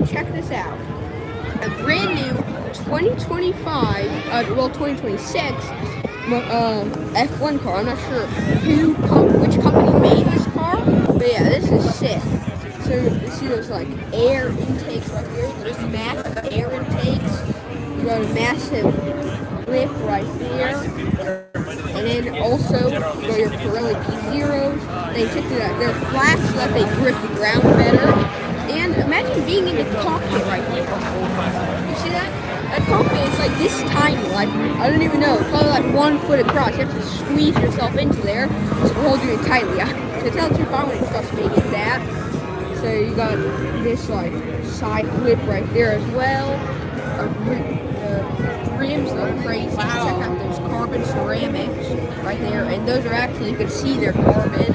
check this out. A brand new 2025, 2026 F1 car. I'm not sure which company made this car, but yeah, this is sick. So you see those like air intakes right here. There's massive air intakes. You got a massive lip right there. And then also you got your Pirelli P0s. They check it out. They're flat so that they grip the ground better. And imagine being in the cockpit right here. You see that? That cockpit is like this tiny. Like, I don't even know. It's probably like 1 foot across. You have to squeeze yourself into there to hold you in tightly. So tell the truth, I wouldn't trust me in that. So you got this like side lip right there as well. Rims are crazy. Check out those carbon ceramics right there, and those are actually, you can see they're carbon.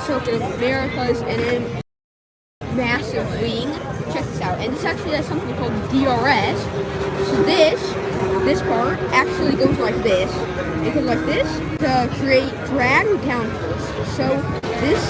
Circuit of Americas, and then massive wing. Check this out, and this actually has something called DRS. So this part actually goes like this. It goes like this to create drag downforce. So this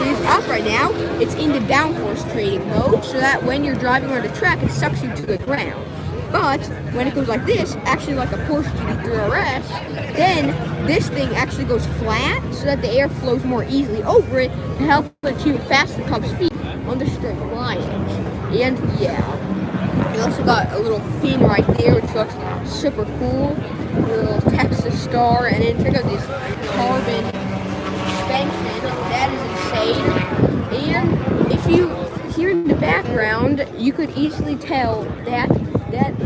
is up right now. It's in the downforce creating mode, so that when you're driving on the track, it sucks you to the ground. But when it goes like this, actually like a Porsche GT3 RS, then this thing actually goes flat so that the air flows more easily over it to help achieve faster top speed on the straight lines. And yeah, we also got a little fin right there, which looks super cool. A little Texas star, and then check out this carbon suspension. That is insane. And if you hear in the background, you could easily tell that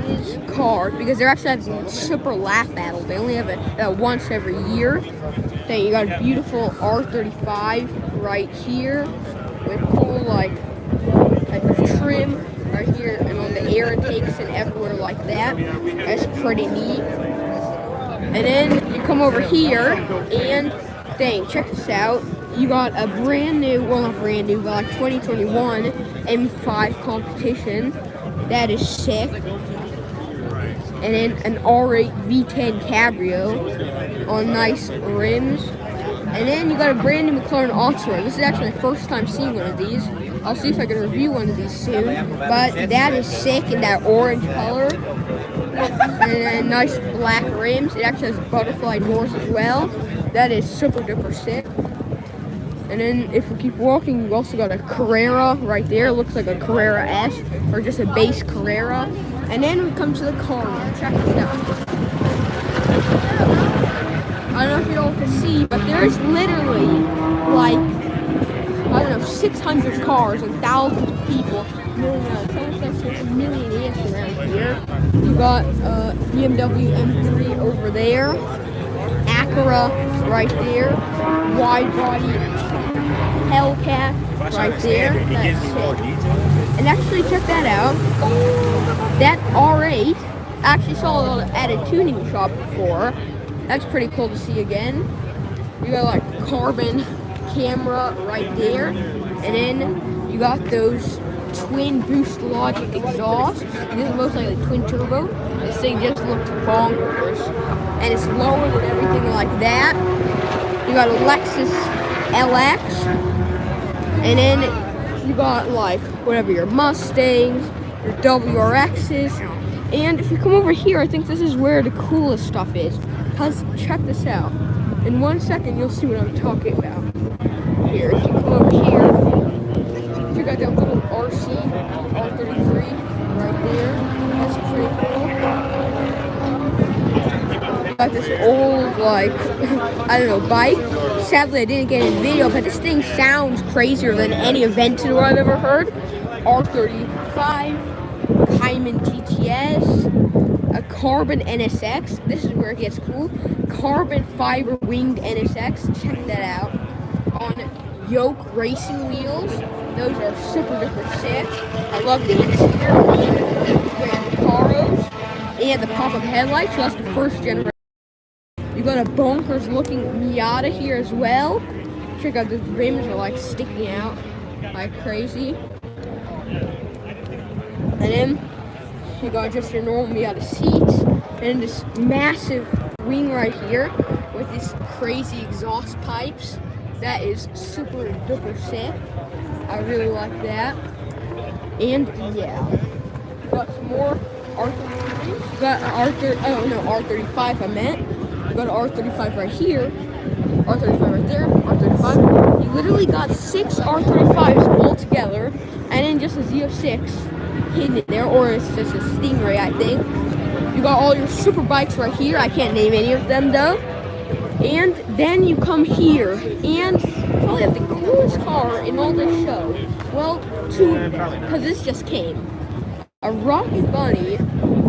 is cars, because they're actually having super lap battles. They only have it once every year. Then you got a beautiful R35 right here with cool like trim right here and on the air intakes and everywhere like that. That's pretty neat. And then you come over here and check this out. You got a brand new, well not brand new, but like 2021 M5 competition. That is sick. And then an R8 V10 Cabrio on nice rims. And then you got a brand new McLaren Ultra. This is actually my first time seeing one of these. I'll see if I can review one of these soon. But that is sick in that orange color. And then nice black rims. It actually has butterfly doors as well. That is super duper sick. And then if we keep walking, we've also got a Carrera right there. It looks like a Carrera S, or just a base Carrera. And then we come to the car. Check this out. I don't know if you all can see, but there's literally like, I don't know, 600 cars and thousands of people. There's a million ants around here. You got BMW M3 over there. Acura right there. Wide body Hellcat right there. That's sick. And actually, check that out. That R8 actually saw it at a tuning shop before. That's pretty cool to see again. You got like carbon camera right there, and then you got those twin boost logic exhausts. This is most likely twin turbo. This thing just looks bonkers, and it's lower than everything like that. You got a Lexus LX, and then you got like whatever, your Mustangs, your WRXs. And if you come over here, I think this is where the coolest stuff is. Because check this out. In 1 second, you'll see what I'm talking about. Here, if you come over here, check out that little RC R33 right there. That's pretty cool. Got this old, like, I don't know, bike. Sadly, I didn't get a video, but this thing sounds crazier than any Aventador I've ever heard. R35, Cayman GTS, a Carbon NSX. This is where it gets cool. Carbon fiber winged NSX. Check that out. On yoke racing wheels. Those are super duper sick. I love the interior. We have the Caros and the pop-up headlights. So that's the first generation. You got a bonkers looking Miata here as well. Check out, the rims are like sticking out like crazy. And then you got just your normal Miata seats, and this massive wing right here with these crazy exhaust pipes. That is super duper sick. I really like that. And yeah, got some more R33. Got R35 I meant. Got an R35 right here. R35 right there, R35. You literally got 6 R35s all together, and then just a Z06 hidden in there, or it's just a Stingray, I think. You got all your super bikes right here. I can't name any of them though. And then you come here, and you probably have the coolest car in all this show. Well, two, because this just came. A Rocket Bunny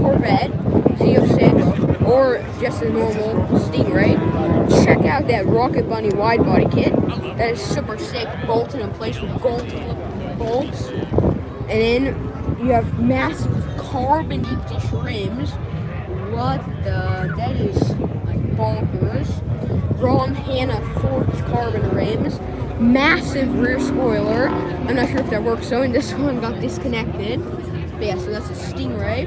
Corvette Z06, or just a normal Stingray. Check out that Rocket Bunny wide body kit. That is super sick, bolted in place with gold bolts. And then you have massive carbon deep dish rims. What the? That is like bonkers. Ron Hanna forged carbon rims. Massive rear spoiler. I'm not sure if that works though, and this one got disconnected. But yeah, so that's a Stingray.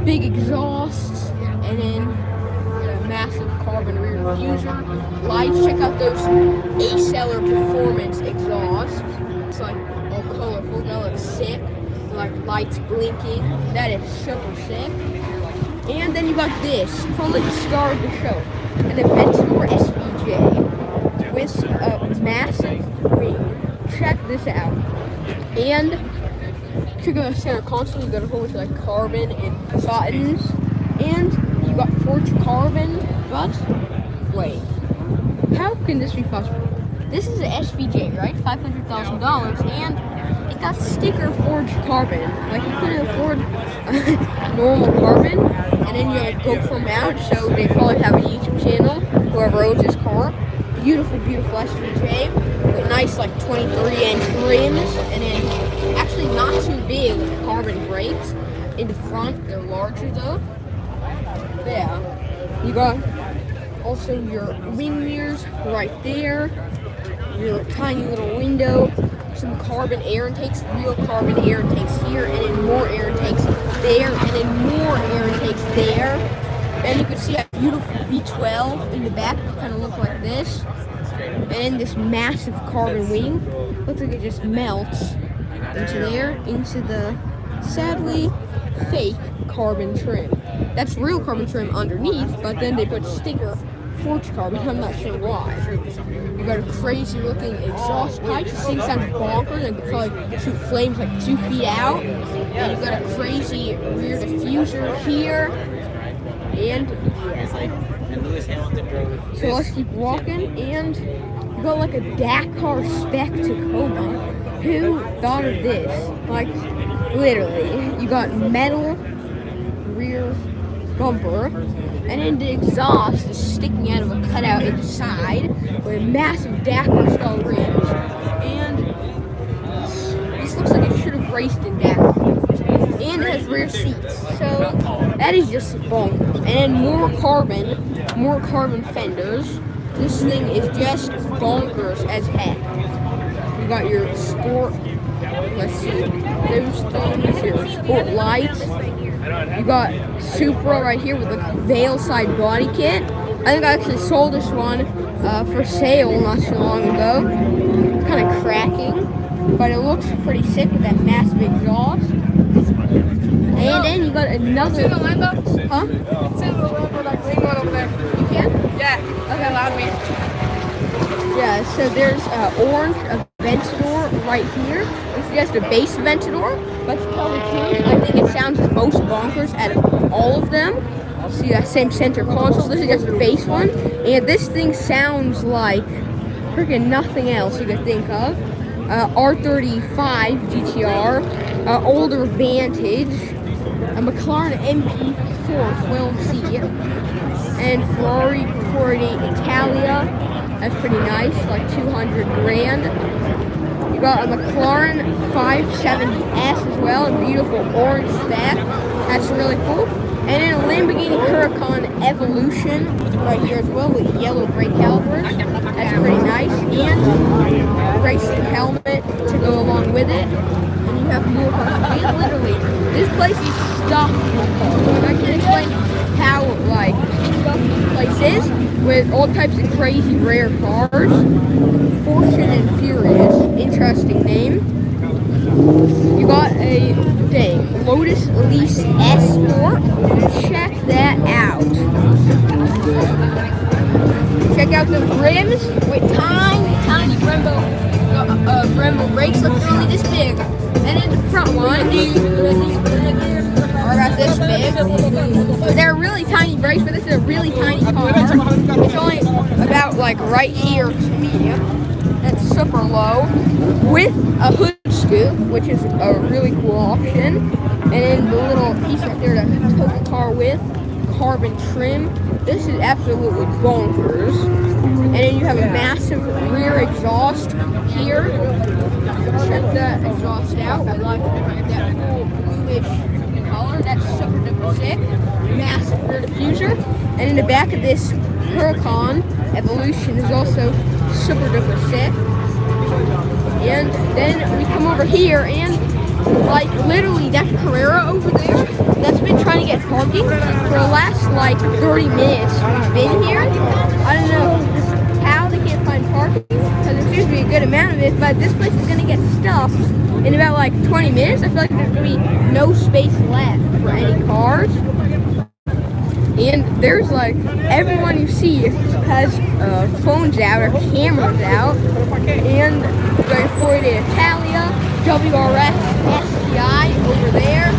Big exhausts, and then a massive carbon rear diffuser. Lights, check out those A-Seller Performance exhausts. It's like all colorful, that looks sick. Like lights blinking, that is super sick. And then you got this, probably the star of the show, an Aventador SVJ with a massive ring. Check this out. And check out the center console. You got a whole bunch of like carbon and satins, and you got forged carbon. But wait, how can this be possible? This is an SVJ, right? $500,000, and it got sticker forged carbon. Like you couldn't afford normal carbon, and then you like GoPro mount, so they probably have a YouTube channel. Whoever owns this car, beautiful, beautiful SVJ with nice like 23-inch rims, and then actually not too big with carbon brakes in the front. They're larger though. But yeah, you got also your wing mirrors right there. Your tiny little window, some carbon air intakes, real carbon air intakes here, and then more air intakes there, and then more air intakes there. And you can see that beautiful V12 in the back, kind of look like this. And then this massive carbon wing, looks like it just melts into there, into the sadly fake carbon trim. That's real carbon trim underneath, but then they put sticker forged carbon. I'm not sure why. You got a crazy looking exhaust pipe. This thing sounds bonkers and could probably shoot flames like 2 feet out. And you got a crazy rear diffuser here. And so let's keep walking. And you got like a Dakar spec Tacoma. Who thought of this? Like literally, you got metal rear bumper, and then the exhaust is sticking out of a cutout inside with massive Dakar style rims. And this looks like it should have raced in Dakar. And it has rear seats, so that is just bonkers. And then more carbon fenders. This thing is just bonkers as heck. You got your sport, let's see, those things, your sport lights. You got Supra right here with the Veil side body kit. I think I actually sold this one for sale not so long ago. It's kind of cracking, but it looks pretty sick with that massive exhaust. And then you got another. Huh? See the Lambo, that green one over there. You can? Yeah. Okay, allowed me. Yeah. So there's orange Aventador right here. This is just a base Aventador, but to tell the truth, I think it sounds the most bonkers out of all of them. See that same center console? This is just the base one, and this thing sounds like freaking nothing else you could think of. R35 GTR, older Vantage, a McLaren MP4 12C, and Ferrari 488 Italia. That's pretty nice, like 200 grand. You got a McLaren 570S as well, a beautiful orange spec. That's really cool. And then a Lamborghini Huracan Evolution right here as well with yellow brake calipers. That's pretty nice. And racing helmet to go along with it. And you have more cars. And literally, this place is stuffed with cars. I can't explain how stuffed this place is with all types of crazy rare cars. Fortune and Furious, interesting name. You got a Lotus Elise S Sport. Check that out. Check out the rims with tiny Brembo brakes. Look, they're only this big. And then the front one are about this big. They're really tiny brakes, but this is a really tiny car. It's only about like right here to me. That's super low with a hood scoop, which is a really cool option. And then the little piece right there to tow the car with, carbon trim. This is absolutely bonkers. And then you have a massive rear exhaust here. Check that exhaust out. I like that cool bluish color. That's super duper sick. Massive rear diffuser. And in the back of this Huracan Evolution is also super duper sick. And then we come over here and like literally that Carrera over there that's been trying to get parking for the last like 30 minutes we've been here. I don't know how they can't find parking because there seems to be a good amount of it, but this place is going to get stuffed in about like 20 minutes. I feel like there's going to be no space left for any cars. And there's like everyone you see has phones out or cameras out. And there's Ford Italia, WRX STI over there,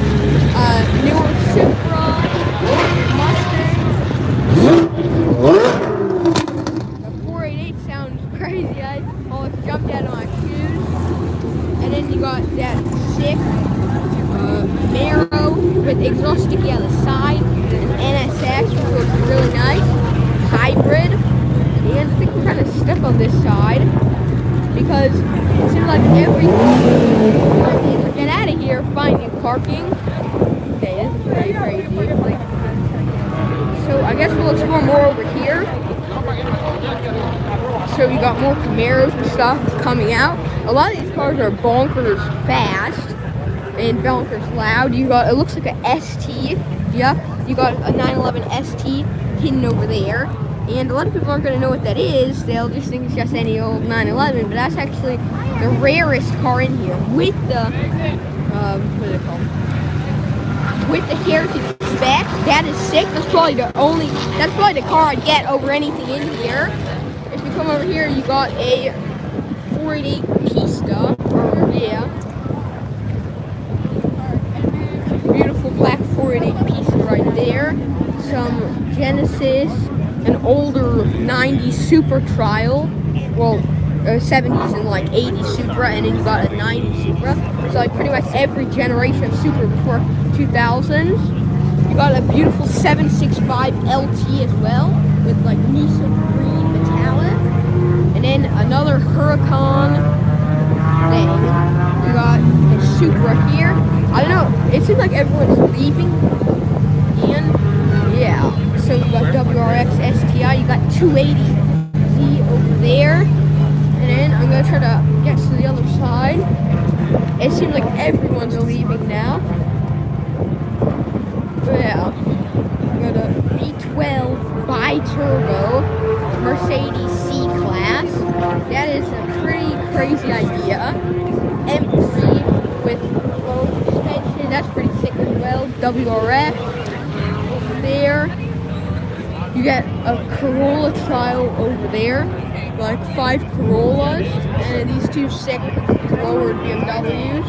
newer Supra, Mustang. The 488 sounds crazy. I almost jumped out of my shoes. And then you got that sick Marrow with exhaust sticky on the side, an NSX which looks really nice, hybrid, and I think we're kind of stuck on this side because it seems like every either get out of here, find new parking. Okay, this is pretty crazy. So I guess we'll explore more over here. So you got more Camaros and stuff coming out. A lot of these cars are bonkers fast and bonkers loud. You got, it looks like a ST. Yep, you got a 911 ST hidden over there. And a lot of people aren't going to know what that is. They'll just think it's just any old 911, but that's actually the rarest car in here with the, what is it called? With the Heritage spec. That is sick. That's probably the car I'd get over anything in here. If you come over here, you got a 488 Pista, or yeah. Beautiful black 488 Pista right there. Some Genesis, an older 90s Supra Trial. Well, 70s and like 80s Supra, and then you got a 90s Supra. So like pretty much every generation of Supra before 2000s. You got a beautiful 765 LT as well, with like Nissan green metallic. And then another Huracan thing. You got a Supra here. I don't know, it seems like everyone's leaving. And yeah, so you got WRX STI, you got 280Z over there. And then I'm gonna try to get to the other side. It seems like everyone's leaving now. But yeah, we got a V12 bi-turbo Mercedes C-Class. That is a pretty crazy idea. M3 with low suspension, that's pretty sick as well. WRX over there. You got a Corolla trial over there, like 5 Corollas, and these 2 sick lowered BMWs.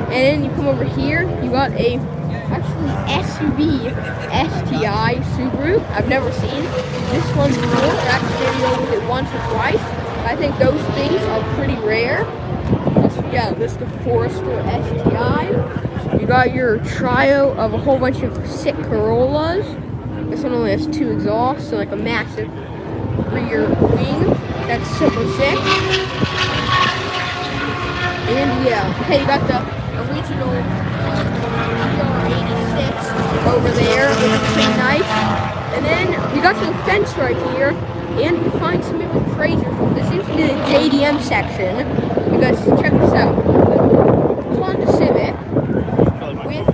And then you come over here, you got a actually SUV STI Subaru. I've never seen this one before. I've actually maybe over it once or twice. I think those things are pretty rare. Yeah, this is the Forester STI. You got your trio of a whole bunch of sick Corollas. This one only has 2 exhausts, so like a massive rear wing. That's super sick. And yeah, okay, you got the original TR86 over there, which is pretty nice. And then you got some fence right here, and you find some even crazier. This seems to be the JDM section, because check this out. Honda Civic with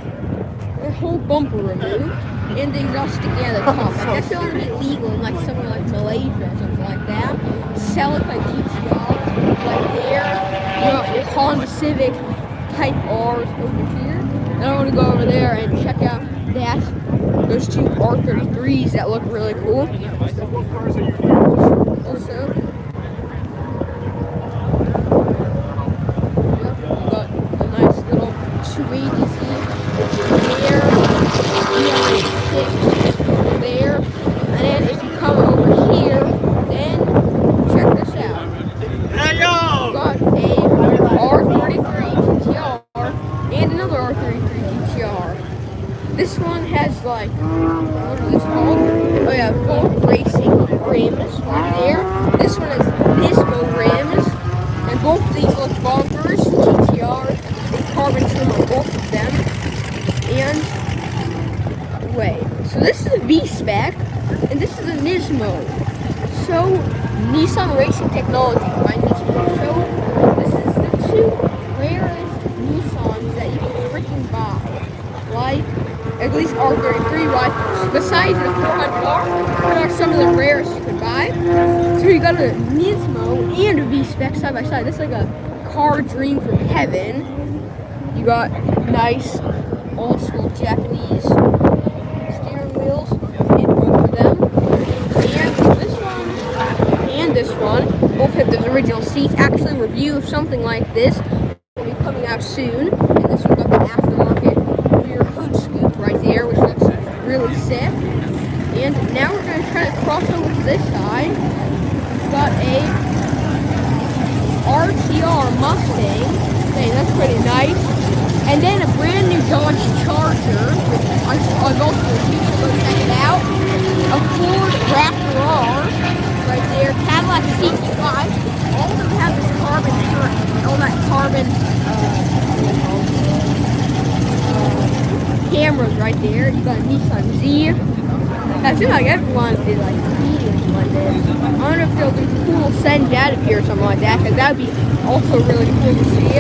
the whole bumper removed and the exhaust sticking out of the top. Like, that's going to be legal in like somewhere like Malaysia or something like that. Sell it by GTR, like Honda Civic Type R's over here. And I want to go over there and check out that. Those two R33s that look really cool. Also, yep, you got a nice little 280Z there. There. And then if you come over here, then check this out. Got a R33 GTR and another R33 GTR. This one has like, what are these called? Oh yeah, full racing rims right there. This one has Nismo rims, and both of these look bonkers. GTRs, the carbon trim on both of them. And wait, so this is a V-Spec, and this is a Nismo. So Nissan Racing Technology, right? So this is the two rarest Nissans that you can freaking buy. Like, at least R33, right? Besides the 400R, what are some of the rarest you could buy? So you got a Nismo and a V-Spec side by side. That's like a car dream from heaven. You got nice old school Japanese steering wheels in both of them. And this one both have those original seats. Actually, a review of something like this will be coming out soon. And this one got the aftermarket rear hood scoop right there, which looks really sick. And now we're going to try to cross over to this side. We've got a RTR Mustang. Okay, that's pretty nice. And then a brand new Dodge Charger, which I've also reviewed, so go check it out. A Ford Raptor R right there. Cadillac CT5. All of them have this carbon shirt, all that carbon cameras right there. You got a Nissan Z. I feel like everyone did like medium like this. I don't know if they'll do cool send out of here or something like that, because that would be also really cool to see.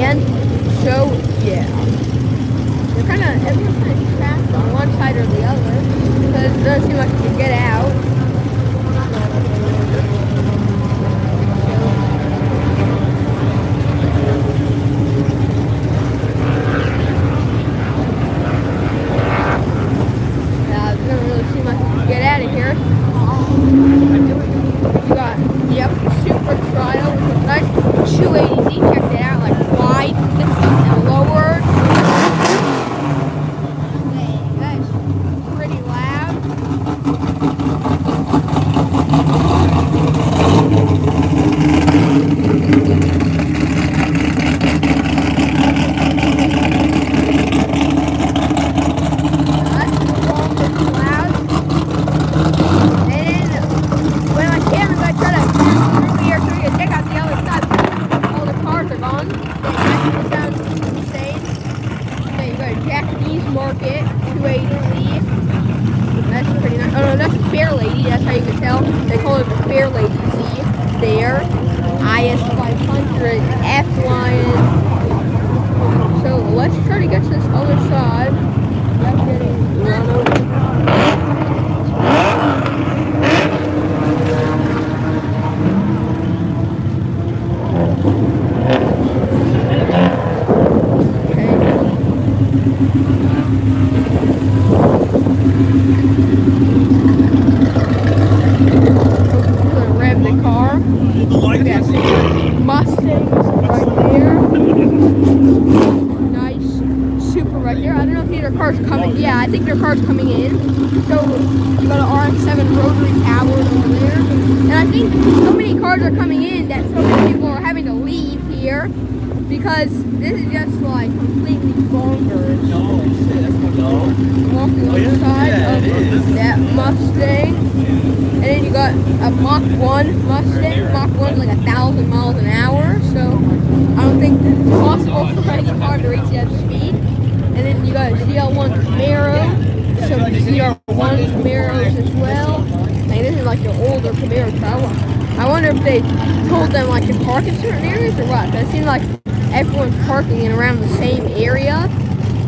And so yeah, everyone's kind of trapped on one side or the other because it doesn't seem like you can get out. Get out of here. You got, yep, super trial with a nice 280Z. Check it out, like wide, and lowered. Hey, that's pretty loud. Market 280Z. That's pretty nice. Oh no, that's a Fair Lady. That's how you can tell. They call it the Fair Lady Z. There. IS 500 F-Line. So let's try to get to this other side. I'm getting run over. Mustangs right there. Nice. Super right there. I don't know if either car's coming. Yeah, I think their car's coming in. So you got an RX-7 rotary powered over there. And I think so many cars are coming in that so many people are having to leave here because this is just like completely bonkers. Walking on the side of that Mustang. And then you got a Mach 1 Mustang. Mach 1's like 1,000 miles an hour, so I don't think it's possible for any car to reach that speed. And then you got a ZL1 Camaro, some ZR1 Camaros as well. And this is like the older Camaro. I wonder if they told them like to park in certain areas or what. But it seems like everyone's parking in around the same area.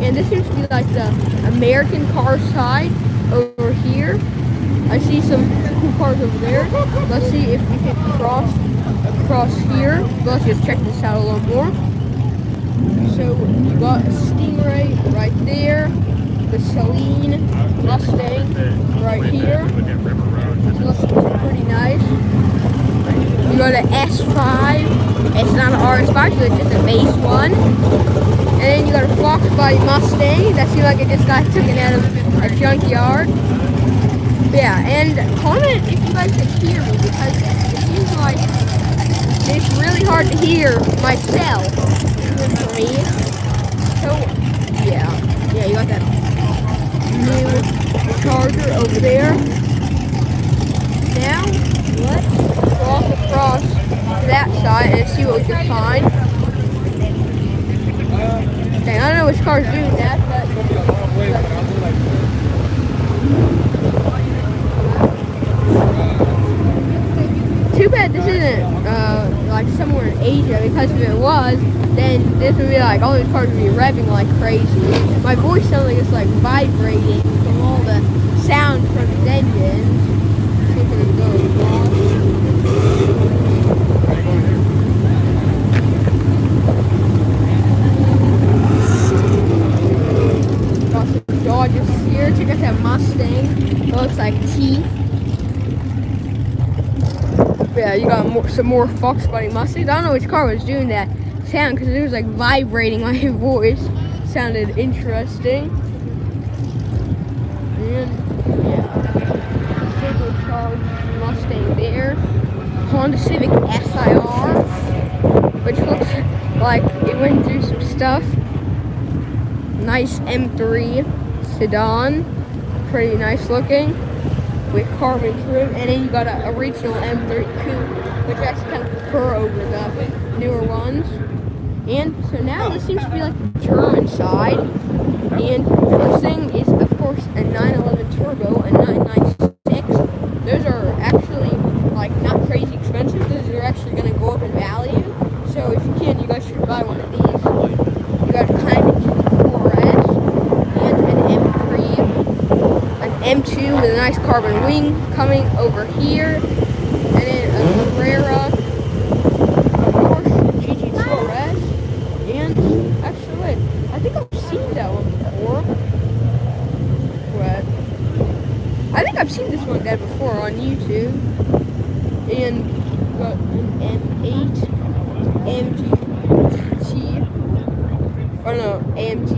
And this seems to be like the American car side over here. I see some cool cars over there. Let's see if we can cross across here. But let's just check this out a little more. So you got a Stingray right there, the Celine Mustang right here. This looks pretty nice. You got an S5. It's not an RS5, so it's just a base one. And then you got a Fox Body Mustang. That seems like it just got taken out of a junkyard. Yeah, and comment if you guys can hear me, because it seems like it's really hard to hear myself, even for me. So, yeah, you got that new Charger over there. Now, let's walk across to that side and see what we can find. Dang, I don't know which car's doing that, but too bad this isn't like somewhere in Asia, because if it was, then this would be like, all these cars would be revving like crazy. My voice sounds like it's like vibrating from all the sound from its engines. See if it goes across. Got some Dodges here. Check out that Mustang. It looks like teeth. Yeah, you got some more Fox Body Mustangs. I don't know which car was doing that sound, because it was like vibrating my voice. Sounded interesting. And yeah, turbocharged Mustang there. Honda Civic SIR, which looks like it went through some stuff. Nice M3 sedan, pretty nice looking, with carbon trim. And then you got a original M3 coupe, which I actually kind of prefer over the newer ones. And so now this seems to be like the German side. And first thing is, of course, a 911 Turbo, a 996. Those are actually like not crazy expensive. Those are actually going to go up in value. So if you can, you guys should buy one of these. You got a Cayman 4S and an M3, an M2 with a nice carbon wing coming over here, and then a Carrera, Porsche GT2RS, and actually wait, I think I've seen that one before. What? I think I've seen this one like that before on YouTube. And got an M8, AMG AMG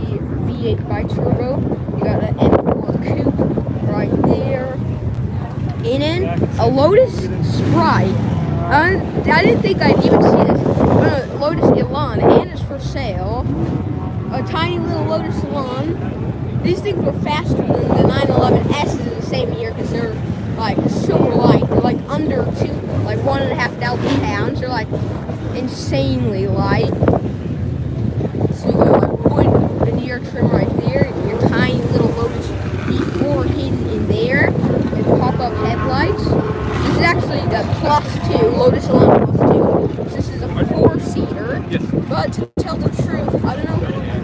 V8 bi-turbo. You got an M4 coupe right there. And then a Lotus Sprite. I didn't think I'd even see this. But a Lotus Elan, and it's for sale. A tiny little Lotus Elan. These things were faster than the 911S in the same year, because they're like super light. They're like under 1,500 pounds. They're like insanely light. So you got like wood veneer trim right there. Your tiny little Lotus V4 hidden in there. And pop-up headlights. This is actually the Plus 2, Lotus Elan Plus 2. This is a 4-seater. Yes. But to tell the truth, I don't know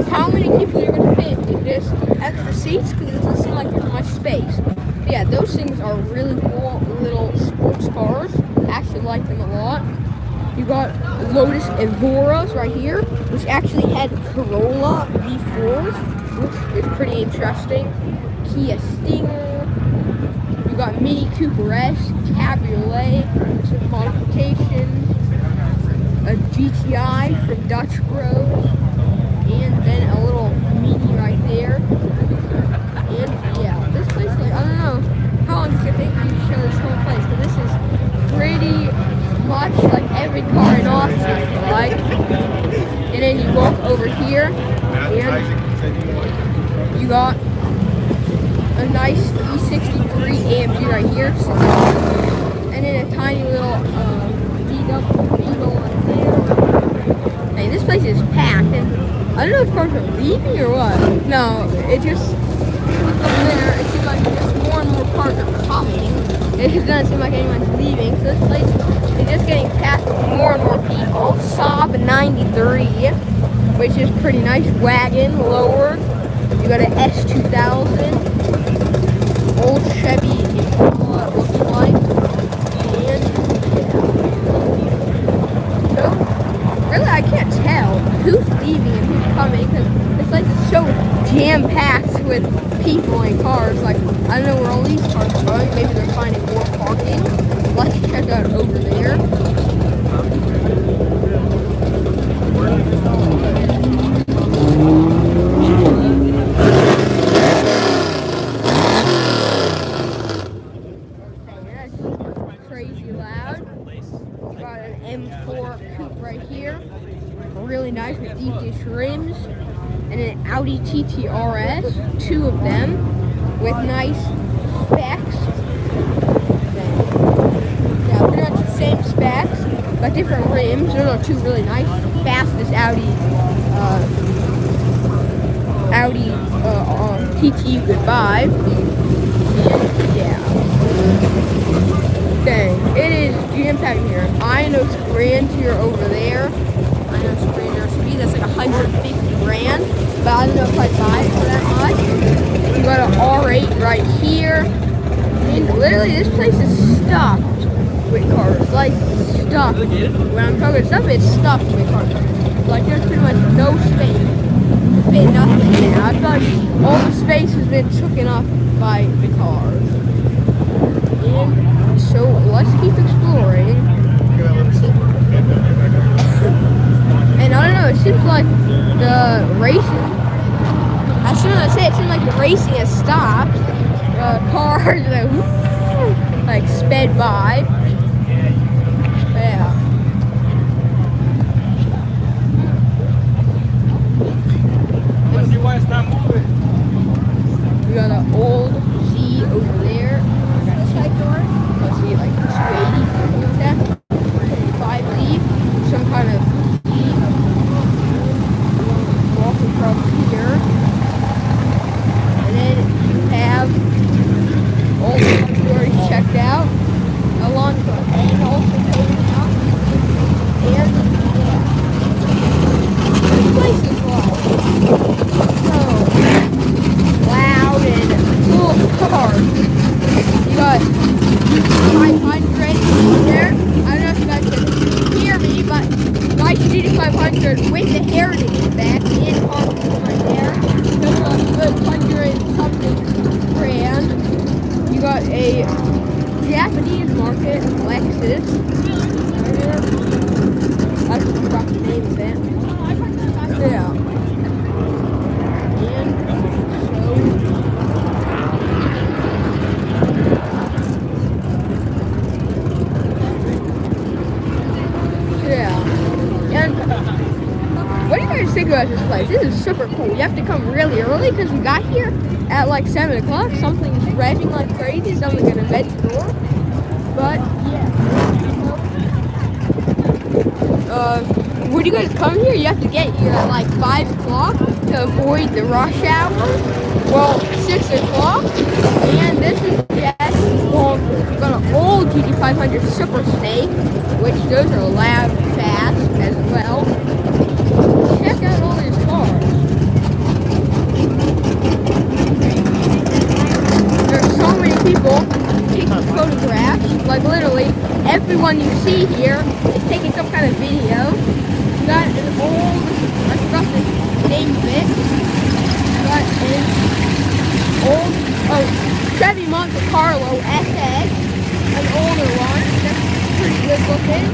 how many people you're going to fit in this extra seats, because it doesn't seem like there's much space. But yeah, those things are really cool little sports cars. I actually like them a lot. You got Lotus Evoras right here, which actually had Corolla V4s, which is pretty interesting. Kia Stinger. You got Mini Cooper S, Cabriolet, some modifications, a GTI from Dutch Bros, and then a little Mini right there. And yeah, this place, like, I don't know how long it's going to take me to show this whole place, but this is pretty much like every car in Austin, I feel like. And then you walk over here, and you got a nice E63 AMG right here, and then a tiny little Beetle right there. Hey, this place is packed, and I don't know if cars are leaving or what. No, it just over there, it seems like just more and more cars are coming. It doesn't seem like anyone's leaving, so this place is just getting packed with more and more people. Saab 93, which is pretty nice. Wagon, lower. You got an S2000. Old Chevy Impala, looking like. And yeah. can't tell who's leaving and who's coming because this place is so jam-packed with people and cars. Like, I don't know where all these cars are going. Maybe they're finding more parking. Let's check out over there. Crazy loud. We got an M4 coupe right here. Really nice with deep dish rims. And an Audi TT RS, two of them, with nice specs. Yeah, pretty much the same specs, but different rims. Those are two really nice, fastest Audi TT you could buy. And yeah. Dang, it is jam-packed here. I know Grandeur over there. I know Grandeur speed, that's like 150 grand, but I don't know if I'd buy it for that much. You got an R8 right here. And literally this place is stuffed with cars. Like stuffed. When I'm talking stuff, it's stuffed with cars. Like there's pretty much no space to fit nothing in. I feel like all the space has been taken up by the cars. And so let's keep exploring. And I don't know, it seems like the racing, I was gonna say, it seems like the racing has stopped. Cars like sped by. Yeah. We got an old Z over there. Let's see, like 280, 5 leaf, some kind of leaf. Walk across here. And then you have all the ones we already checked out. Alonso and also taken out. And yeah. This place is so loud and full of cars. You got 500 there. I don't know if you guys can hear me, you got my GT500 with the heritage in the back and parking right there. That's a good 100-something grand. You got a Japanese market Lexus right there. I just forgot the name of it. Yeah. What do you guys think about this place? This is super cool. You have to come really early because we got here at like 7 o'clock. Something's revving like crazy. Something's gonna bed the door. But yeah. When you guys come here, you have to get here at like 5 o'clock to avoid the rush hour. Well, 6 o'clock. And this is just bonkers. We've got an old GT500 Super Snake, which those are loud and fast as well. Check out all these cars. There's so many people taking photographs. Like literally, everyone you see here is taking some kind of video. You got an old, I forgot the name of it. You got an old, Chevy Monte Carlo SS, an older one. That's pretty good looking.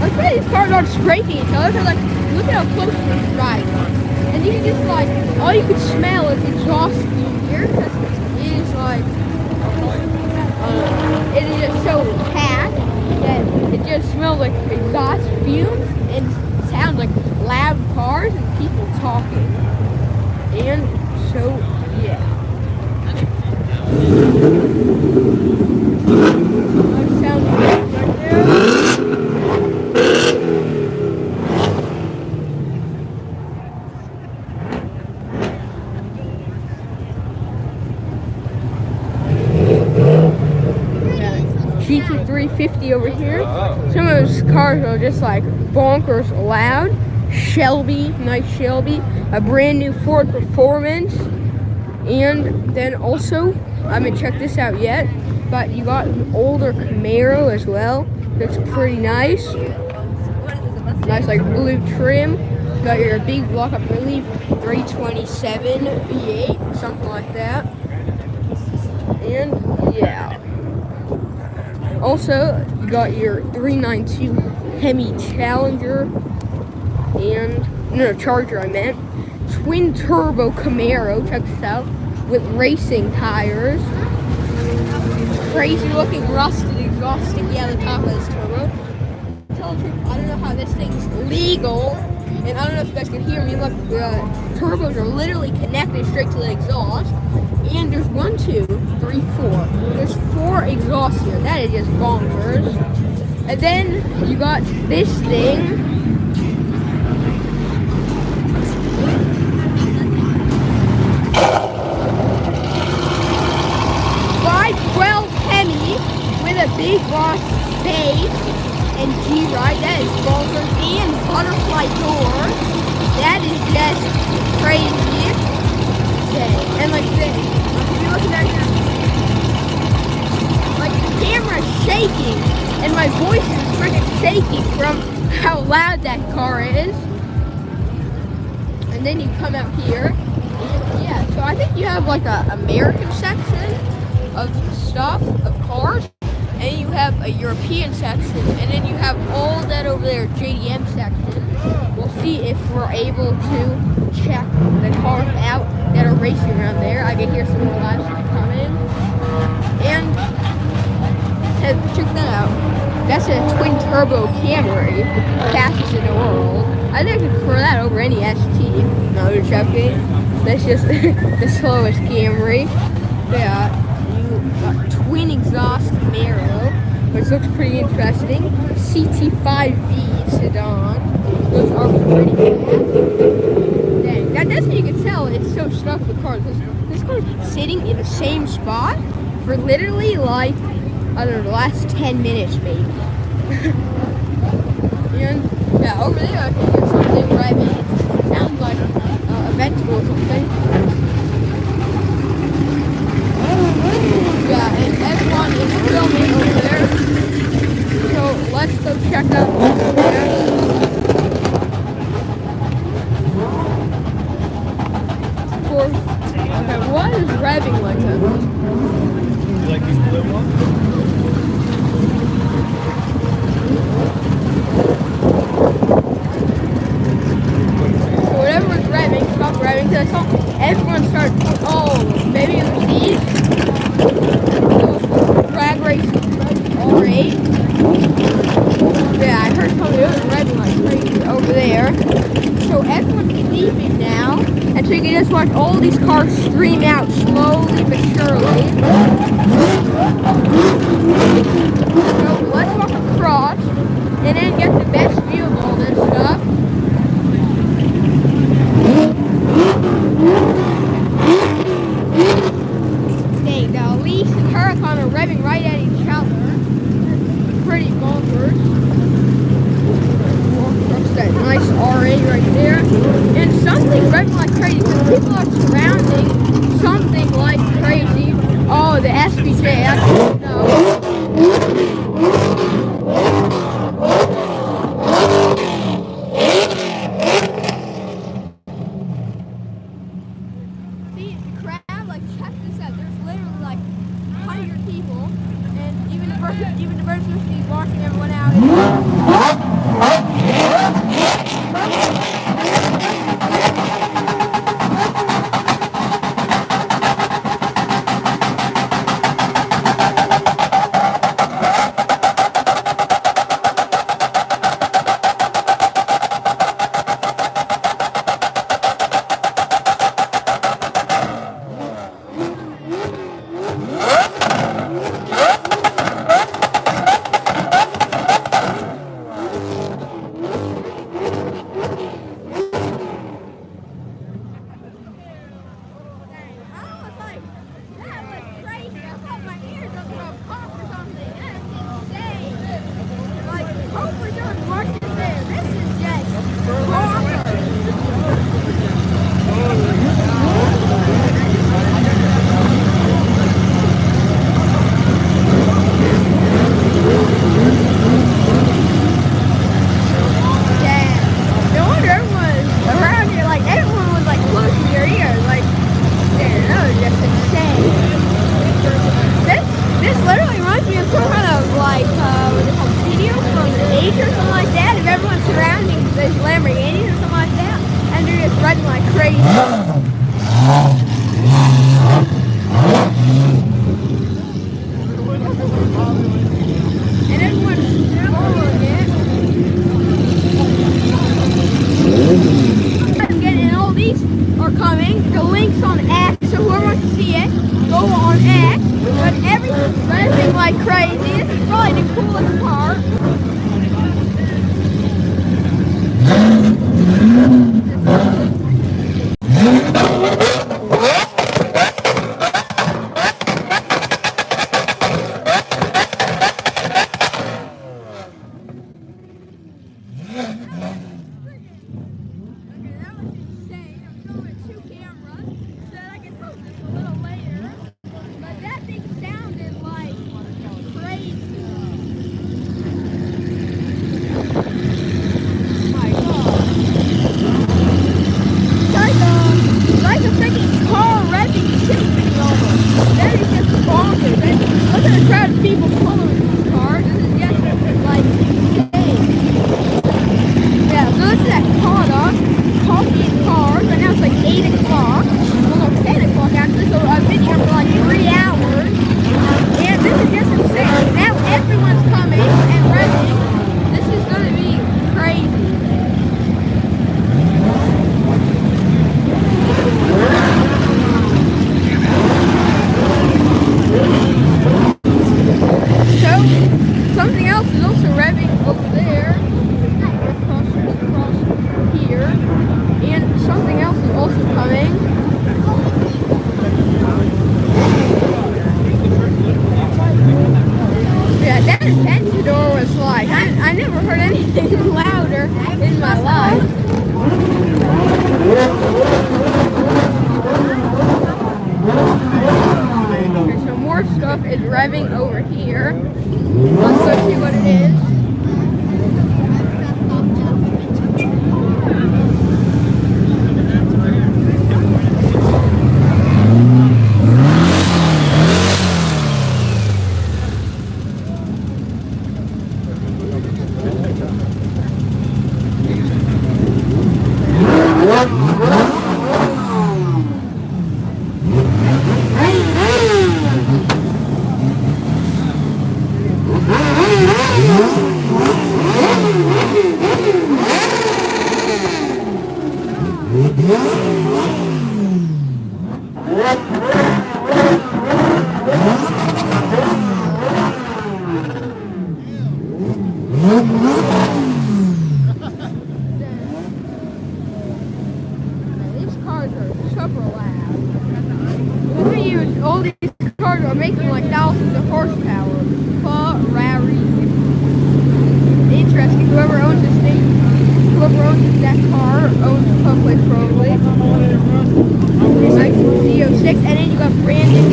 Like, these cars aren't scraping each other. They're like, look at how close they're driving. And you can just like, all you can smell is exhaust fume here because it is like, it is just so packed that it just smells like exhaust fumes and sounds like loud cars and people talking. And so, yeah. That sounds good right there. GT350 over here. Some of those cars are just like bonkers loud. Shelby, nice Shelby. A brand new Ford Performance. And then also, I haven't checked this out yet, but you got an older Camaro as well. That's pretty nice. nice like blue trim. You got your big block, I believe 327 V8, something like that. And yeah. Also, you got your 392 Hemi Challenger and no Charger I meant. Twin turbo Camaro, check this out, with racing tires. Crazy looking rusted exhaust sticking out of the top of this turbo. Tell the truth, I don't know how this thing's legal, and I don't know if you guys can hear me. Look, the turbos are literally connected straight to the exhaust, and there's 1, 2, 3, 4. There's 4 exhausts here. That is just bonkers. And then you got this thing. 512 Hemi with a big boss space and G-Ride. That is bonkers. And butterfly door. That is just crazy. Okay. And like this, if you look at that here, like the camera's shaking and my voice is freaking shaking from how loud that car is. And then you come out here. And yeah, so I think you have like a American section of stuff, of cars, and you have a European section, and then you have all that over there, JDM section. We'll see if we're able to check the cars out that are racing around there. I can hear some of the live stuff coming. And check that out. That's a twin turbo Camry, fastest in the world. I think I prefer that over any ST. No, you're joking. That's just the slowest Camry. Yeah. Twin exhaust Camaro, which looks pretty interesting. CT5V sedan. Those are pretty fast. Dang, that's how you can tell it's so stuffed with cars. This car's been sitting in the same spot for literally like, I don't know, the last 10 minutes maybe. And yeah, over there I think there's something revving. Sounds like a vegetable or something. Yeah, and everyone is filming over there. So let's go check out okay, what is revving like that? You like these blue ones? So whatever was revving, stop revving, because I saw everyone start, oh, maybe it was these. Drag racing R8. Yeah, I heard somebody else revving like crazy over there. So everyone's leaving now, and so you can just watch all these cars stream out slowly but surely. So let's walk across and then get the best view of all this stuff. Dang, the Elise and Huracan are revving right at each other. Pretty bonkers. That's that nice R8 right there. And something revving like crazy. People are surrounding something like crazy. Oh, the SVJ. Actually, no. See, the crowd, like, check this out. There's literally like 100 people, and even the person who's watching everyone out. crazy. And everyone's following it. Again, and all these are coming. The link's on X, so whoever wants to see it, go on X. But everything's revving like crazy. This is probably the coolest part. People following this car. This is just like insane. Yeah, so this is at COTA, Coffee and Cars. Right now it's like 8 o'clock. Well, no, 10 o'clock actually. So I've been here for like 3 hours. And this is just insane. Now everyone's coming and revving. This is going to be crazy. Something else is also revving over there, across here, and something else is also coming. Yeah, that Aventador was like, I never heard anything louder in my life. Okay, so more stuff is revving over here. Let's go see what it is. These cars are super loud. All these cars are making like thousands of horsepower. Ferrari. Interesting. Whoever owns this thing, whoever owns that car owns a public probably. It's like CO6, and then you got Brandon.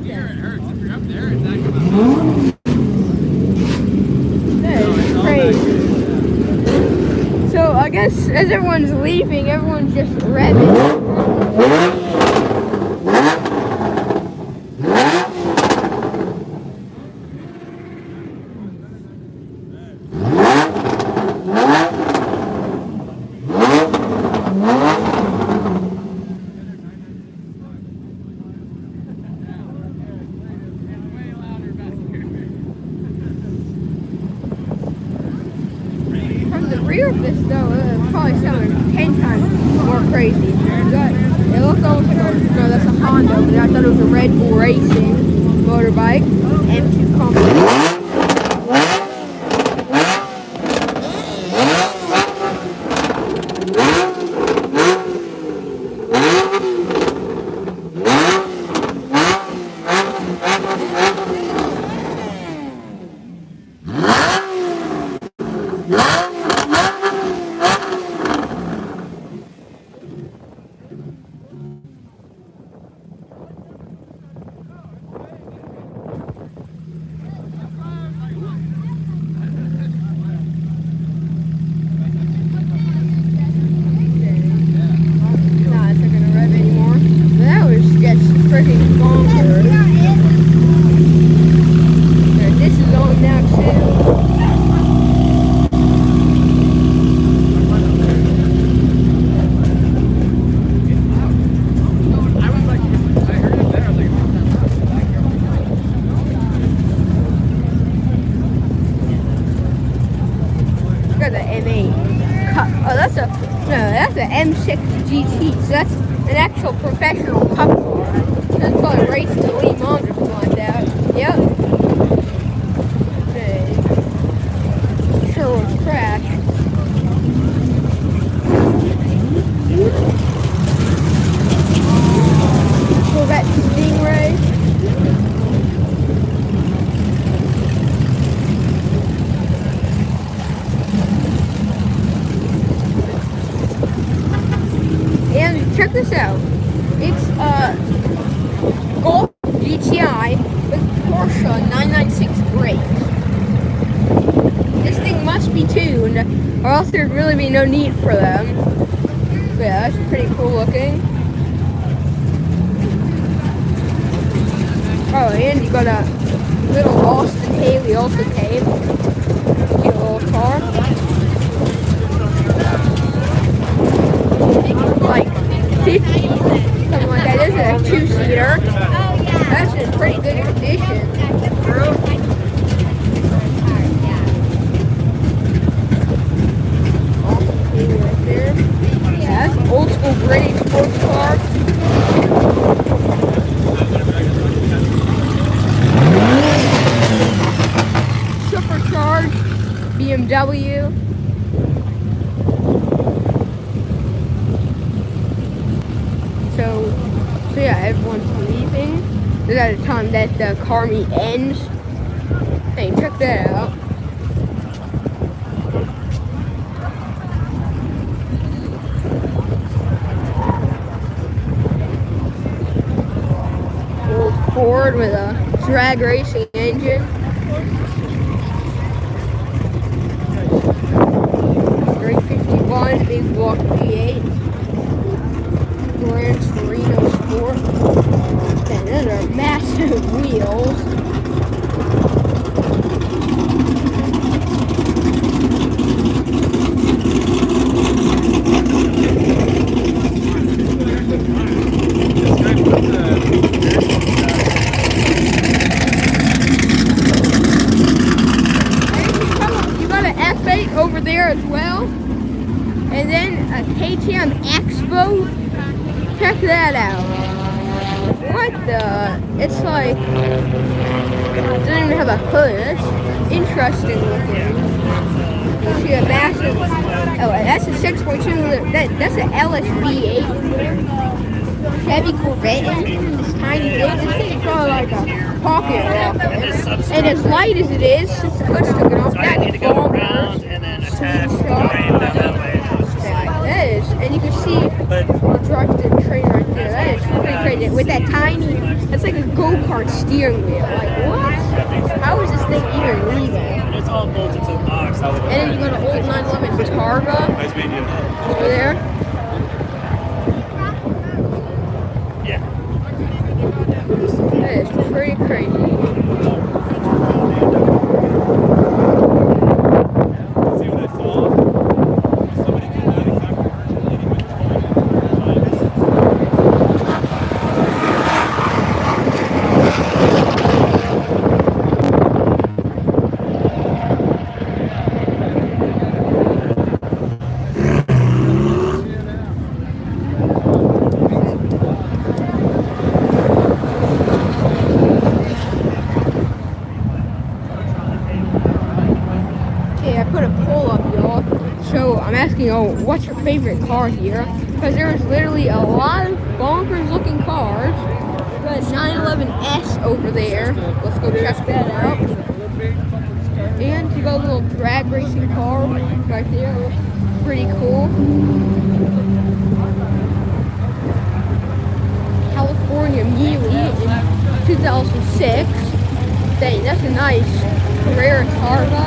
like that. It hurts. If you're up there, it's not coming. That is crazy. So I guess as everyone's leaving, everyone's just revving. From the rear of this though, it's probably sounding 10 times more crazy. It looked almost like no, that's a Honda, but I thought it was a Red Bull Racing motorbike. M2 company. Freaking bonkers. This is on now too. Look at the M8. Oh, that's an M6 GT. So that's an actual professional cup car. That's probably raced to Le Mans or something like that. Yep. Sure was crashed. Corvette Stingray. And check this out. It's Golf GTI with Porsche 996 brakes. This thing must be tuned, or else there'd really be no need for them. But yeah, that's pretty cool looking. Oh, and you got a little Austin Haley also tape. Cute little car. Like 50, something like that. This is a two-seater. That's in pretty good condition. Right there. Yeah, that's an old school British sports car. Supercharged BMW. So yeah, everyone's leaving. This is at the time that the car meet ends. Hey, check that out. Old Ford with a drag racing engine. 351 big block V8. Gran Torino Sport. And then there are massive wheels. You got an F8 over there as well. And then a KTM Expo. Check that out. What the? It's like, it doesn't even have a hood. That's interesting looking. You see a massive, oh, that's a 6.2, that's an LSV8 Chevy Corvette. It's tiny big. This thing is probably like a pocket rocket. And as light as it is, since the hood's taken off, that is bonkers. That is, and you can see the drive-through train right there. That is pretty crazy. crazy. With that tiny, it's like a go-kart steering wheel. Like, what? How is this thing even legal? It's all bolted to the box. And then you go to old 911 Targa Nice meeting you. over there. Yeah. That is pretty crazy. See what I saw? Somebody did that exact version and he went Okay, I put a poll up, y'all. So I'm asking y'all, what's your favorite car here? Because there's literally a lot of bonkers looking cars. Got a 911S over there. Let's go check that out. And you got a little drag racing car right there. Pretty cool. California Mule in 2006. Dang, that's a nice Carrera Targa.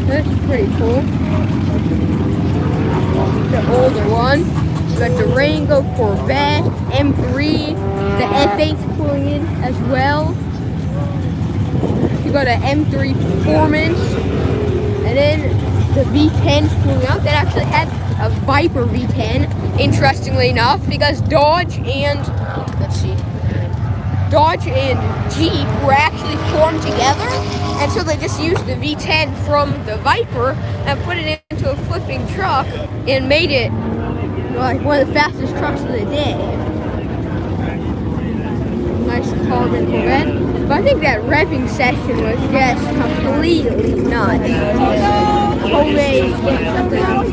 That's pretty cool. The older one. You got the Rango Corvette, M3, the F8 pulling in as well. You got an M3 Performance, and then the V10 pulling out. That actually had a Viper V10, interestingly enough, because Dodge and Jeep were actually formed together, and so they just used the V10 from the Viper and put it into a flipping truck and made it like one of the fastest trucks of the day. Nice carbon Corvette. But I think that revving session was just completely nuts. Homemade something else.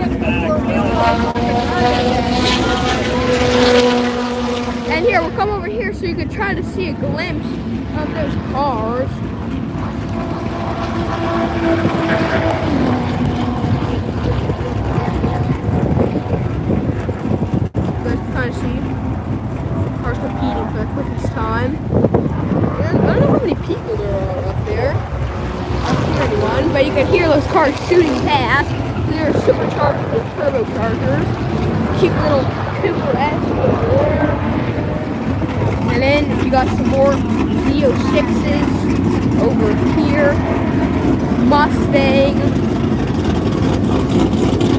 And here, we'll come over here so you can try to see a glimpse of those cars. Let's kind of see cars competing for the quickest time. I don't know how many people there are up there. I don't see anyone, but you can hear those cars shooting past. They're supercharged with turbochargers. Cute little Cooper S over there. And then you got some more Z06s over here. Mustang.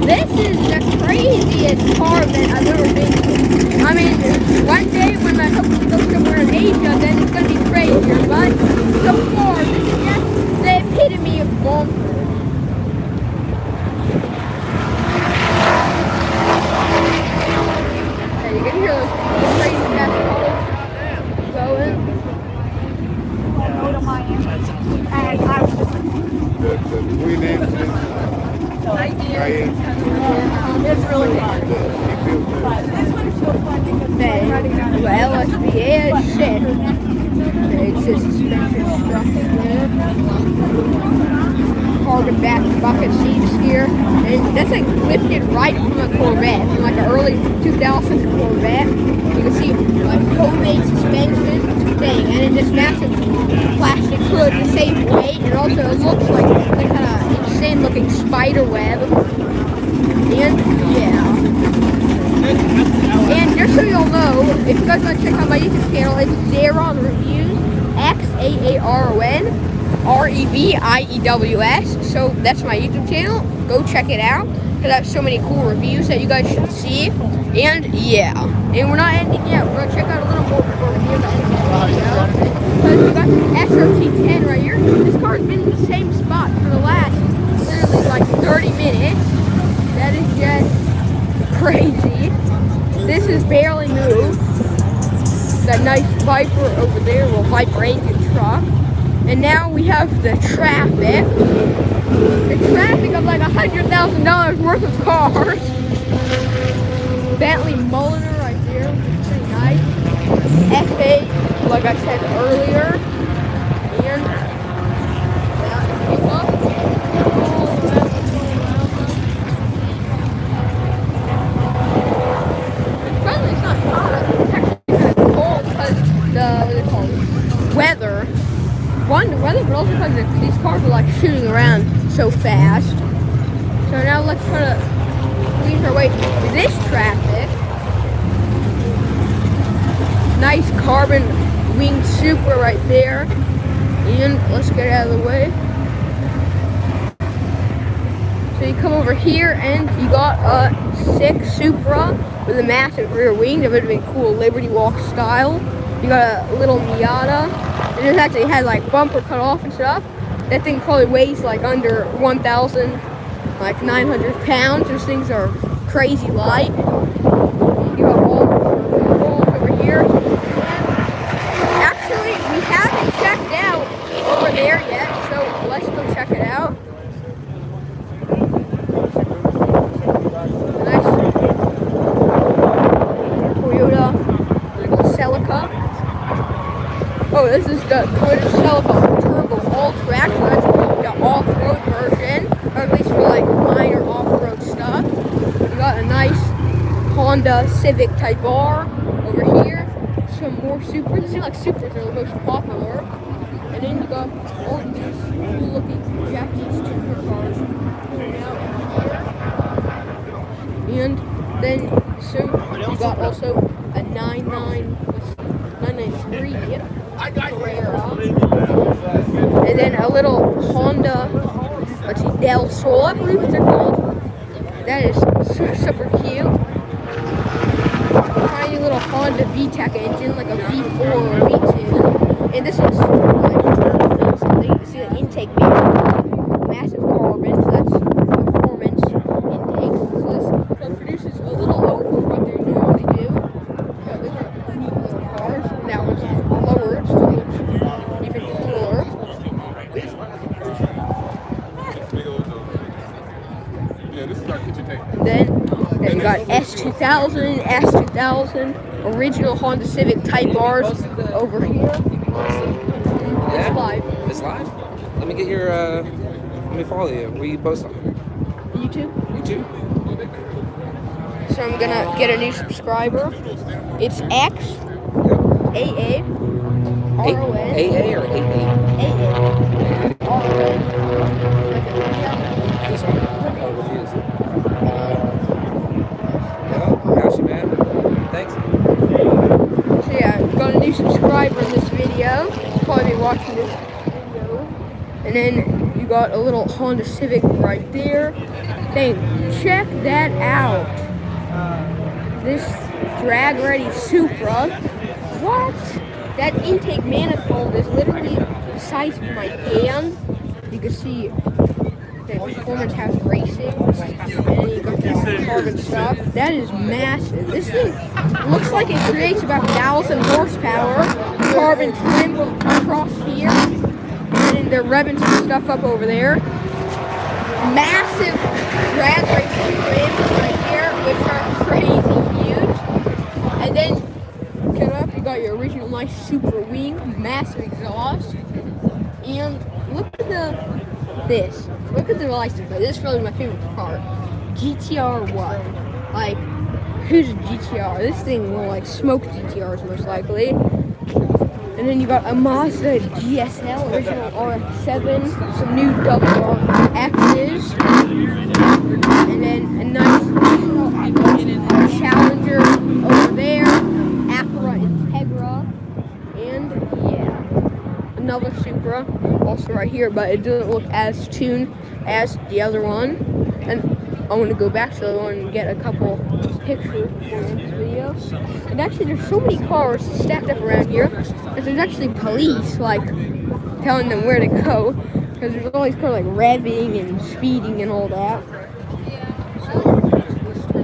This is the craziest carbon I've ever been to. I mean, one day when I hope to go somewhere in Asia, then it's going to be crazier. But so far, this is just the epitome of bonkers. You can hear those crazy fast cars going. We named it. It's really fun. Well, let's be as shit. It's a suspension structure there. Carbon back bucket seats here. And that's like lifted right from a Corvette, from like an early 2000s Corvette. You can see like homemade suspension thing, and then this massive plastic hood to save weight. And also it looks like kind of insane looking spider web. And yeah. And just so you'll know, if you guys want to check out my YouTube channel, it's Xaron Reviews, XAARON REVIEWS. So that's my YouTube channel. Go check it out, because I have so many cool reviews that you guys should see. And yeah, and we're not ending yet. We're gonna check out a little more before we hear the end of the video. Because we got the SRT10 right here. This car's been in the same spot for the last literally like 30 minutes. That is just crazy. This is barely moved. That nice Viper over there, well, Viper engine truck. And now we have the traffic. The traffic of like $100,000 worth of cars. Bentley Mulliner right there, pretty nice. F8, like I said earlier. And weather. One, the weather, but also because these cars are like shooting around so fast. So now let's try to weave our way through this traffic. Nice carbon winged Supra right there. And let's get out of the way. So you come over here and you got a sick Supra with a massive rear wing. That would have been cool, Liberty Walk style. You got a little Miata. And it actually had like bumper cut off and stuff. That thing probably weighs like under 1,900 pounds. Those things are crazy light. You got all over here. Actually, we haven't checked out over there yet, so let's go check it out. Nice Toyota Celica. Oh, this is the Toyota Celica Turbo All-Track. So that's the off-road version, or at least for like minor off-road stuff. You got a nice Honda Civic Type R over here. Some more Supras. It seems like Supras are the most popular. And then you got all these cool-looking Japanese Supra cars coming out here. And then so you got also a 993 Carrera. And then a little Honda, let's see, Del Sol, I believe what they're called. That is super cute. Tiny little Honda VTEC engine, like a V4 or a V2. And this one's like, you can see the intake manifold, massive carbon, so that's performance intake. So this produces a little over what they normally do. So these are neat little cars. That one's lowered, so it looks even cooler. Then you got S2000, S2000, original Honda Civic Type R's over here. It's live. It's live? Let me get your, let me follow you. Where you post on? YouTube. YouTube? So I'm gonna get a new subscriber. It's X AA RON AA or 88? AA RON. This one? Oh, refused. Got you, man. Thanks. So yeah, got a new subscriber in this video. You'll probably be watching this video. And then you got a little Honda Civic right there. Dang, check that out. This drag-ready Supra. What? That intake manifold is literally the size of my hand. You can see the performance has racing. And then you got the carbon stuff. That is massive. This thing looks like it creates about 1,000 horsepower. Carbon trim across here. And then they're revving some stuff up over there. Massive drag racing rims right here, which are crazy huge. And then cut up, you got your original nice Supra wing, massive exhaust. And look at this. Look at the license plate. This is probably my favorite part. GTR what? Like, who's a GTR? This thing will like smoke GTRs most likely. And then you got a Mazda GSL, original RX-7, some new WRXs, and then a nice Challenger over there, Acura Integra, and yeah, another Supra, also right here, but it doesn't look as tuned as the other one. And I want to go back to the one and get a couple pictures for this video. And actually, there's so many cars stacked up around here that there's actually police like telling them where to go, because there's all these cars like revving and speeding and all that. So let's turn this on.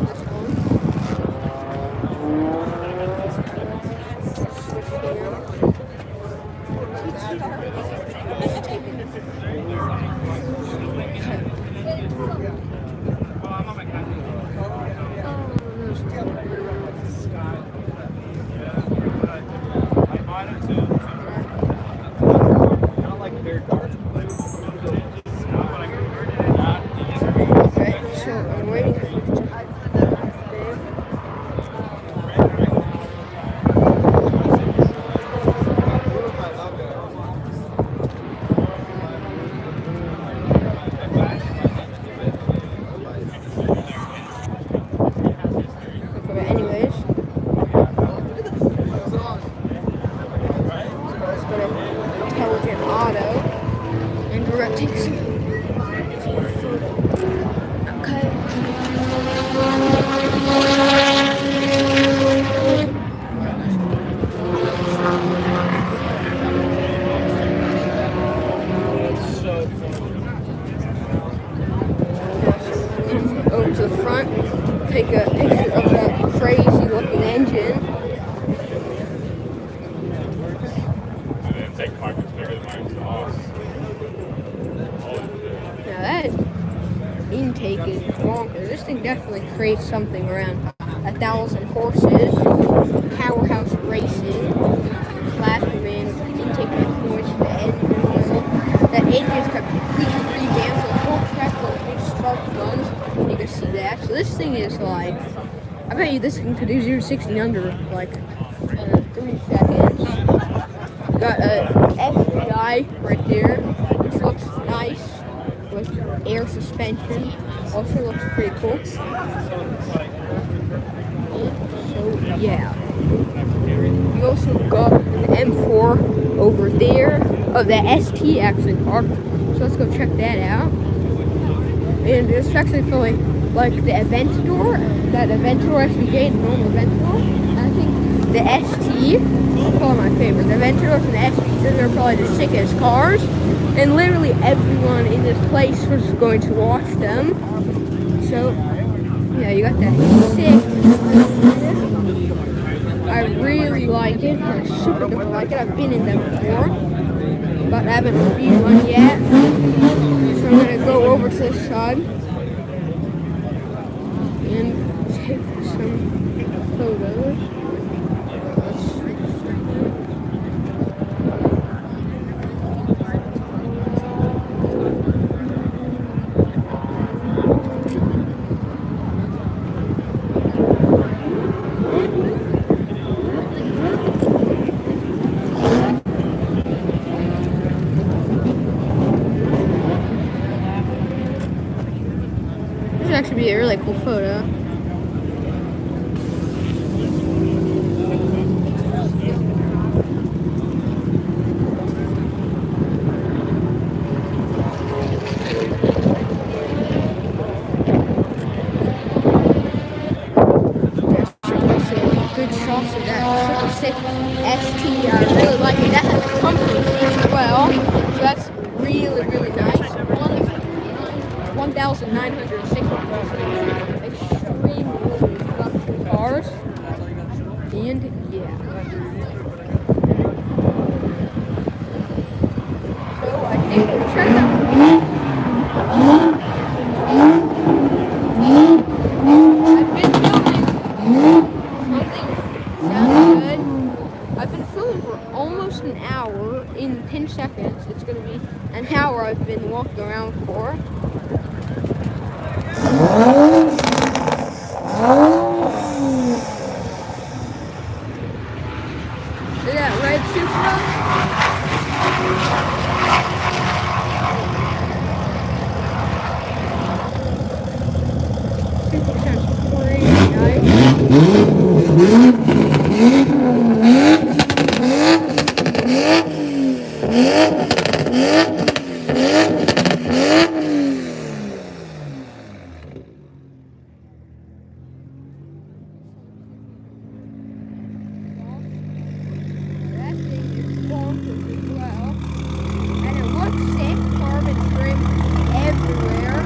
Switch here. intelligent auto. And we're gonna take some photos. Okay. Over to the front, take a picture of that crazy looking engine. And then take pockets bigger than mine. Now that intake is bonkers. This thing definitely creates something around 1,000 horses. Powerhouse racing. Flashman intake performance for the engine oil. That engine is completely revamped. So the whole track goes big spark plugs. You can see that. So this thing is like, I bet you this thing could do 0 to 60 under like 3 seconds. Got a FBI right there, which looks nice with air suspension. Also looks pretty cool. So yeah. You also got an M4 over there. Oh, the ST actually parked. So let's go check that out. And it's actually for like the Aventador, that Aventador SVJ, the normal Aventador. And I think the ST, I'll call it my favorite. The Aventador and the ST, they're probably the sickest cars. And literally everyone in this place was going to watch them. So, yeah, you got that sick. I really like it. I super duper like it. I've been in them before, but I haven't reviewed one yet. So I'm gonna go over to this side and take some photos. This would actually be a really cool photo. Good shots of that super sick ST. I really like it. That has comfort seats as well. So that's really, really nice. 1,960 extremely comfortable cars. And yeah. So I think we'll check out. I've been filming for almost an hour. In 10 seconds, it's going to be an hour I've been walking around for. Look at that red Supra. Sounds pretty nice. That thing is bonkers as well. And it looks sick, carbon trim everywhere.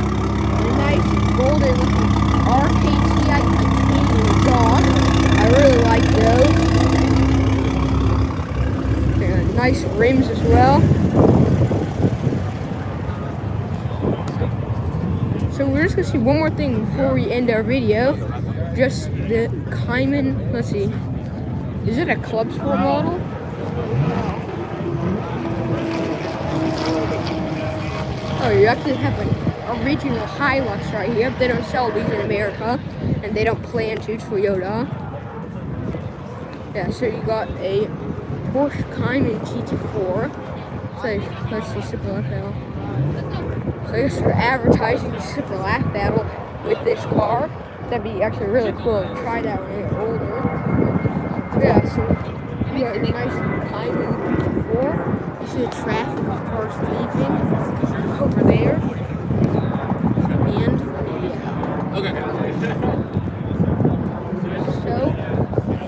And a nice golden looking RKTI titanium exhaust. I really like those. Nice rims as well. So we're just gonna see one more thing before we end our video. Just the Cayman, let's see. Is it a Club Sport model? Oh, you actually have an original Hilux right here. They don't sell these in America, and they don't plan to, Toyota. Yeah, so you got a Porsche Cayman GT4. So let's see, Super Lap Battle. So I guess they're advertising the Super Lap Battle with this car. That'd be actually really cool to try that when you're older. So yeah, so you got a nice Cayman GT4. You see the traffic of cars leaving over there. And yeah. Okay. So,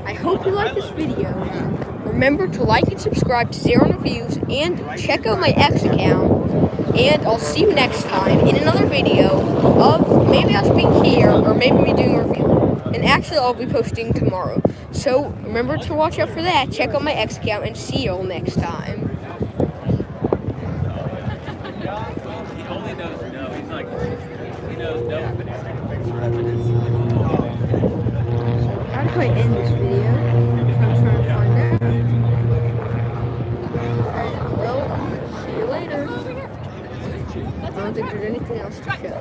I hope you like this video. Remember to like and subscribe to Zero Reviews and check out my X account. And I'll see you next time in another video of maybe us being here or maybe me doing a review. And actually, I'll be posting tomorrow. So remember to watch out for that. Check out my X account and see you all next time. He only knows no. He's like, he knows no, but he's like, How do I end this video? I'm trying to find out. Alright, well, see you later. I don't think there's anything else to show.